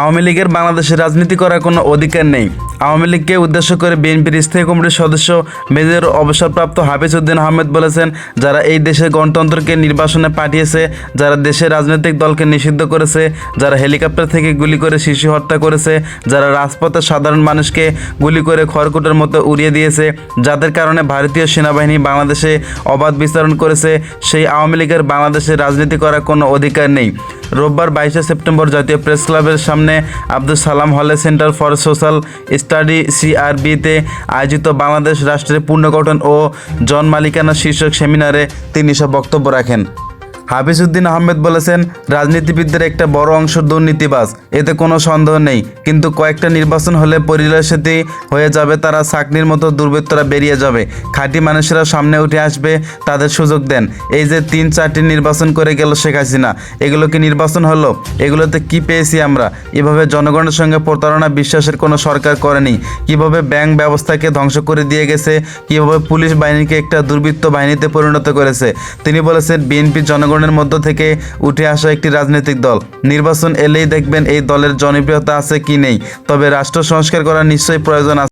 আওয়ামী লীগের বাংলাদেশে রাজনীতি করার কোনো অধিকার নেই। আওয়ামী লীগকে উদ্দেশ্য করে বিএনপির স্থায়ী কমিটির সদস্য মেজর অবসরপ্রাপ্ত হাফিজ উদ্দিন আহমেদ বলেছেন, যারা এই দেশের গণতন্ত্রকে নির্বাসনে পাঠিয়েছে, যারা দেশের রাজনৈতিক দলকে নিষিদ্ধ করেছে, যারা হেলিকপ্টার থেকে গুলি করে শিশু হত্যা করেছে, যারা রাজপথে সাধারণ মানুষকে গুলি করে খড়কুটোর মতো উড়িয়ে দিয়েছে, যাদের কারণে ভারতীয় সেনাবাহিনী বাংলাদেশে অবাধ বিচরণ করেছে, সেই আওয়ামী লীগের বাংলাদেশে রাজনীতি করার কোনো অধিকার নেই। রোববার 22শে সেপ্টেম্বর জাতীয় প্রেস ক্লাবের সামনে আব্দুল সালাম হলে সেন্টার ফর সোশ্যাল স্টাডি সিআরবিতে আয়োজিত বাংলাদেশ রাষ্ট্রের পুনর্গঠন ও জনমালিকানা শীর্ষক সেমিনারে তিনি সব বক্তব্য রাখেন। হাফিজ উদ্দিন আহমেদ বলেছেন, রাজনীতিবিদদের একটা বড় অংশ দুর্নীতিবাজ, এতে কোনো সন্দেহ নেই, কিন্তু কয়েকটা নির্বাচন হলে পরিলক্ষিত হয়ে যাবে, তারা চাকরির মতো দুর্বৃত্তরা বেরিয়ে যাবে, খাঁটি মানুষেরা সামনে উঠে আসবে, তাদের সুযোগ দেন। এই যে 3-4টি নির্বাচন করে গেল শেখ হাসিনা, এগুলো কি নির্বাচন হলো? এগুলোতে কি পেয়েছি আমরা? এভাবে জনগণের সঙ্গে প্রতারণা বিশ্বাসের কোনো সরকার করেনি। কিভাবে ব্যাংক ব্যবস্থাকে ধ্বংস করে দিয়ে গেছে, কিভাবে পুলিশ বাহিনীকে একটা দুর্বৃত্ত বাহিনীতে পরিণত করেছে। তিনি বলেছেন, বিএনপি জনগণের মধ্য থেকে উঠে আসা একটি রাজনৈতিক দল। নির্বাচন এলেই দেখবেন এই দলের জনপ্রিয়তা আছে কি নেই, তবে রাষ্ট্র সংস্কার করার নিশ্চয়ই প্রয়োজন আছে।